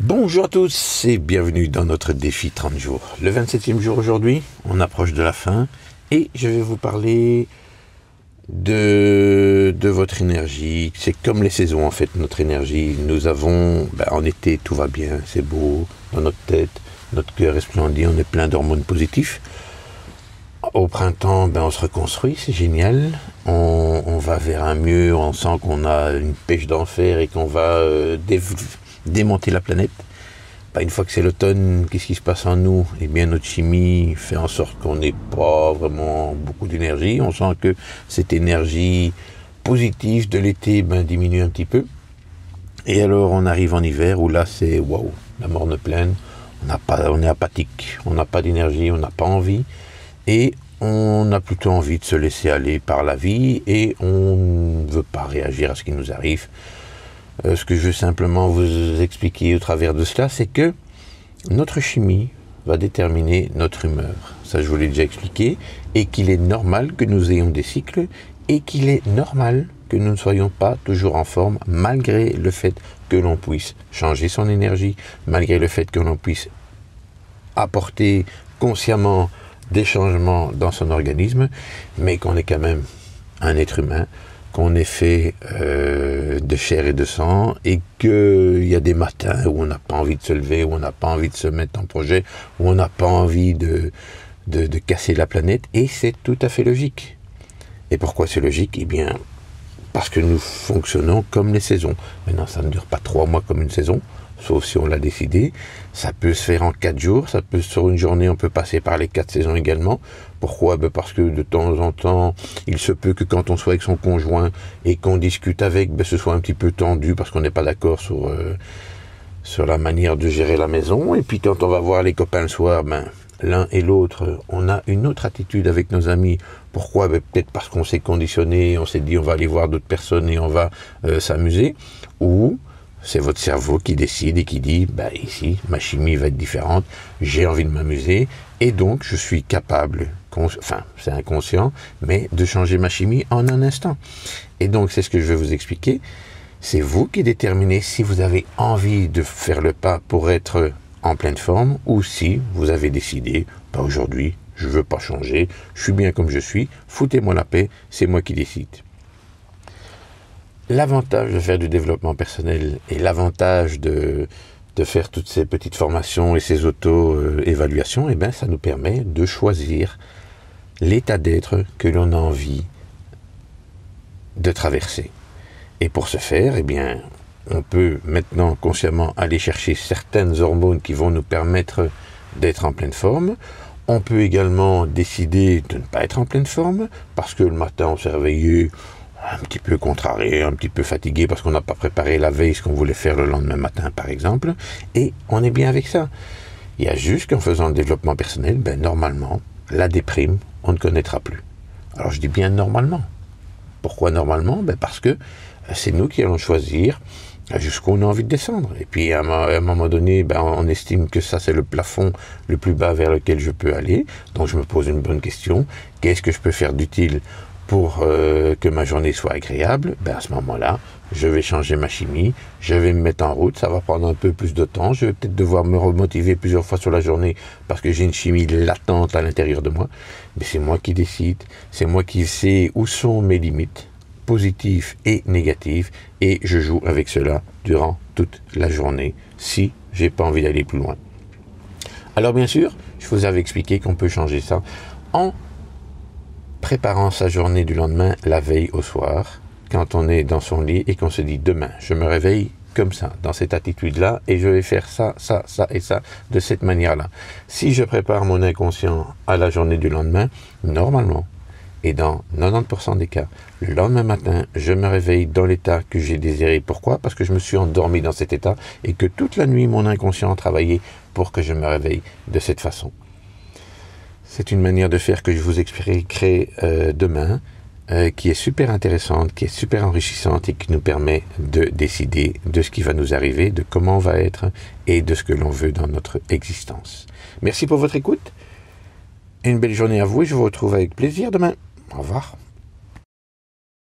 Bonjour à tous et bienvenue dans notre défi 30 jours. Le 27e jour aujourd'hui, on approche de la fin et je vais vous parler de votre énergie. C'est comme les saisons en fait, notre énergie. Nous avons, en été tout va bien, c'est beau, dans notre tête, notre cœur est splendide, on est plein d'hormones positifs. Au printemps, on se reconstruit, c'est génial. On va vers un mieux, on sent qu'on a une pêche d'enfer et qu'on va démonter la planète. Une fois que c'est l'automne, qu'est-ce qui se passe en nous? Eh bien, notre chimie fait en sorte qu'on n'ait pas vraiment beaucoup d'énergie. On sent que cette énergie positive de l'été diminue un petit peu. Et alors, on arrive en hiver où là, c'est waouh, la morne plaine. On est apathique, on n'a pas d'énergie, on n'a pas envie. Et on a plutôt envie de se laisser aller par la vie et on ne veut pas réagir à ce qui nous arrive. Ce que je veux simplement vous expliquer au travers de cela, c'est que notre chimie va déterminer notre humeur. Ça, je vous l'ai déjà expliqué. Et qu'il est normal que nous ayons des cycles et qu'il est normal que nous ne soyons pas toujours en forme, malgré le fait que l'on puisse changer son énergie, malgré le fait que l'on puisse apporter consciemment des changements dans son organisme, mais qu'on est quand même un être humain, qu'on est fait de chair et de sang et qu'il y a des matins où on n'a pas envie de se lever, où on n'a pas envie de se mettre en projet, où on n'a pas envie de casser la planète, et c'est tout à fait logique. Et pourquoi c'est logique? Eh bien, parce que nous fonctionnons comme les saisons. Maintenant, ça ne dure pas 3 mois comme une saison, sauf si on l'a décidé. Ça peut se faire en 4 jours, ça peut sur une journée, on peut passer par les 4 saisons également. Pourquoi? Parce que de temps en temps, il se peut que quand on soit avec son conjoint et qu'on discute avec, ce soit un petit peu tendu parce qu'on n'est pas d'accord sur la manière de gérer la maison. Et puis quand on va voir les copains le soir, l'un et l'autre, on a une autre attitude avec nos amis. Pourquoi? Peut-être parce qu'on s'est conditionné, on s'est dit on va aller voir d'autres personnes et on va s'amuser. Ou c'est votre cerveau qui décide et qui dit, ici, ma chimie va être différente, j'ai envie de m'amuser, et donc je suis capable, c'est inconscient, mais de changer ma chimie en un instant. Et donc c'est ce que je vais vous expliquer. C'est vous qui déterminez si vous avez envie de faire le pas pour être en pleine forme, ou si vous avez décidé, aujourd'hui, je veux pas changer, je suis bien comme je suis, foutez-moi la paix, c'est moi qui décide. L'avantage de faire du développement personnel et l'avantage de faire toutes ces petites formations et ces auto-évaluations, ça nous permet de choisir l'état d'être que l'on a envie de traverser. Et pour ce faire, on peut maintenant consciemment aller chercher certaines hormones qui vont nous permettre d'être en pleine forme. On peut également décider de ne pas être en pleine forme parce que le matin on s'est réveillé un petit peu contrarié, un petit peu fatigué parce qu'on n'a pas préparé la veille ce qu'on voulait faire le lendemain matin par exemple, et on est bien avec ça. Il y a juste qu'en faisant le développement personnel, normalement, la déprime, on ne connaîtra plus. Alors je dis bien normalement. Pourquoi normalement? Parce que c'est nous qui allons choisir jusqu'où on a envie de descendre. Et puis à un moment donné, on estime que ça c'est le plafond le plus bas vers lequel je peux aller. Donc je me pose une bonne question. Qu'est-ce que je peux faire d'utile pour que ma journée soit agréable? À ce moment-là, je vais changer ma chimie, je vais me mettre en route, ça va prendre un peu plus de temps, je vais peut-être devoir me remotiver plusieurs fois sur la journée parce que j'ai une chimie latente à l'intérieur de moi, mais c'est moi qui décide, c'est moi qui sais où sont mes limites, positives et négatives, et je joue avec cela durant toute la journée, si j'ai pas envie d'aller plus loin. Alors bien sûr, je vous avais expliqué qu'on peut changer ça en préparant sa journée du lendemain la veille au soir, quand on est dans son lit et qu'on se dit demain, je me réveille comme ça, dans cette attitude-là, et je vais faire ça, ça, ça et ça, de cette manière-là. Si je prépare mon inconscient à la journée du lendemain, normalement, et dans 90% des cas, le lendemain matin, je me réveille dans l'état que j'ai désiré. Pourquoi? Parce que je me suis endormi dans cet état et que toute la nuit, mon inconscient a travaillé pour que je me réveille de cette façon. C'est une manière de faire que je vous expliquerai demain, qui est super intéressante, qui est super enrichissante et qui nous permet de décider de ce qui va nous arriver, de comment on va être et de ce que l'on veut dans notre existence. Merci pour votre écoute. Une belle journée à vous et je vous retrouve avec plaisir demain. Au revoir.